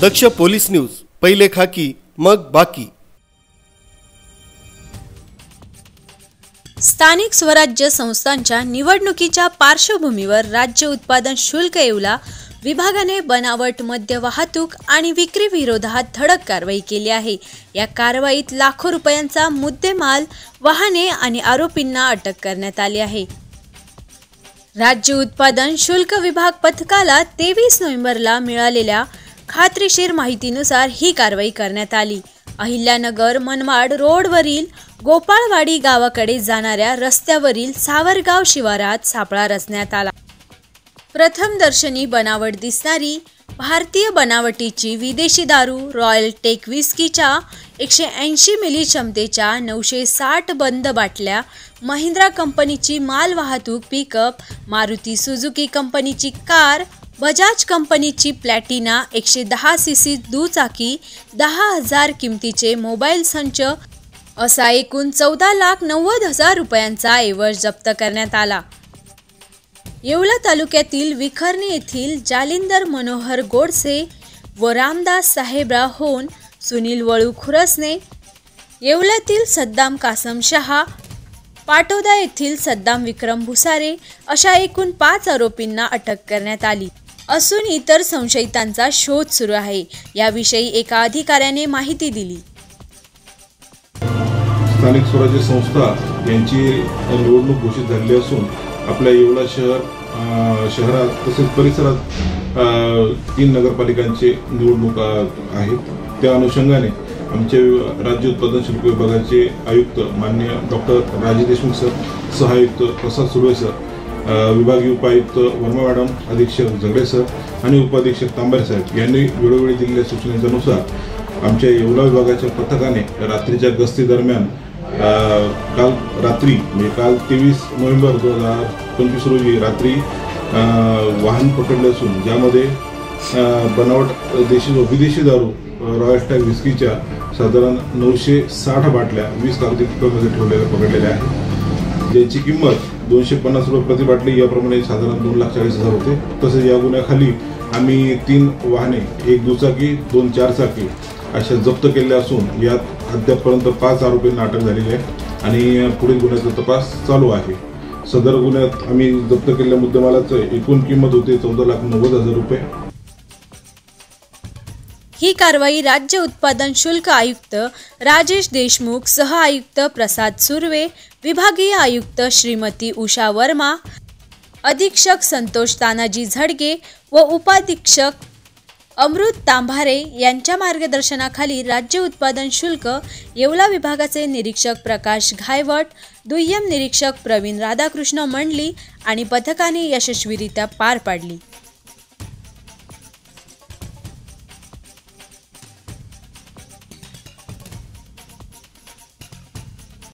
दक्ष police news, पहिले खाकी मग बाकी। स्थानिक स्वराज्य संस्थांच्या निवडणुकीच्या पार्श्वभूमीवर राज्य उत्पादन शुल्क येवला विभागाने बनावट मद्य वाहतूक आणि विक्री विरोधात धडक कारवाई केली आहे। या कारवाईत लाखो रुपयांचा मुद्देमाल, वाहने आणि आरोपींना अटक करण्यात आली आहे। राज्य उत्पादन शुल्क विभाग पथकाला 23 नोव्हेंबरला मिळालेल्या खात्रीशीर माहितीनुसार ही कारवाई करण्यात आली। अहिल्यानगर मनमाड रोडवरील गोपाळवाडी गावाकडे जाणाऱ्या रस्त्यावरील सावरगाव शिवारात सापळा रचण्यात आला। प्रथम दर्शनी बनावट दिसणारी भारतीय बनावटीची विदेशी दारू रॉयल टेक विस्कीच्या 180 मिली क्षमतेच्या 960 बंद बाटल्या, महिंद्रा कंपनीची माल वाहतूक पिकअप, मारुती सुझुकी कंपनीची कार, बजाज कंपनीची प्लॅटिना 110 सीसी दुचाकी, 10,000 किमतीचे मोबाईल संच असा एकूण 14,90,000 रुपयांचा ऐवज जप्त करण्यात आला। येवला तालुक्यातील विखर्णी येथील जालिंदर मनोहर गोडसे व रामदास साहेबराव होन, सुनील वळू खुरसने, येवल्यातील सद्दाम कासम शहा, पाटोदा येथील सद्दाम विक्रम भुसारे अशा एकूण 5 आरोपींना अटक करण्यात आली असून इतर संशयितांचा शोध सुरू आहे। याविषयी एका अधिकाऱ्याने माहिती दिली। स्थानिक स्वराज्य संस्था यांची निवडणूक घोषित झाली असून आपल्या येवला शहरात तसेच परिसरात 3 नगरपालिकांचे निवडणूक आहेत। त्या अनुषंगाने आमचे राज्य उत्पादन शुल्क विभागाचे आयुक्त माननीय डॉक्टर राजेश देशमुख सर, सहायुक्त प्रसाद सुर्वे सर, विभागीय उपायुक्त वर्मा मॅडम, अधीक्षक झगडे सर आणि उपाधीक्षक तांबरे साहेब यांनी वेळोवेळी दिलेल्या सूचनेनुसार आमच्या येवला विभागाच्या पथकाने रात्रीच्या गस्ती दरम्यान काल रात्री म्हणजे काल 23 नोव्हेंबर 2025 रोजी रात्री वाहन पकडले असून ज्यामध्ये बनावट देशी व विदेशी दारू रॉयल टेक विस्कीच्या साधारण 960 बाटल्या 20 कागदी पिशव्यांमध्ये ठेवलेल्या पकडलेल्या आहेत, ज्याची किंमत 250 रुपये प्रति बाटली याप्रमाणे साधारण 2,40,000 होते। तसेच या गुन्ह्याखाली आम्ही 3 वाहने, 1 दुचाकी, 2 चारचाकी अशा जप्त केल्या असून यात अद्यापपर्यंत 5 आरोपींना अटक झालेली आहे आणि पुढील गुन्ह्याचा तपास चालू आहे। सदर गुन्ह्यात आम्ही जप्त केलेल्या मुद्देमालाची एकूण किंमत होती 14,90,000 रुपये। ही कारवाई राज्य उत्पादन शुल्क आयुक्त राजेश देशमुख, सह आयुक्त प्रसाद सुर्वे, विभागीय आयुक्त श्रीमती उषा वर्मा, अधीक्षक संतोष तानाजी झडगे व उपाधीक्षक अमृत तांभारे यांच्या मार्गदर्शनाखाली राज्य उत्पादन शुल्क येवला विभागाचे निरीक्षक प्रकाश घायवट, दुय्यम निरीक्षक प्रवीण राधाकृष्ण मंडली आणि पथकाने यशस्वीरित्या पार पाडली।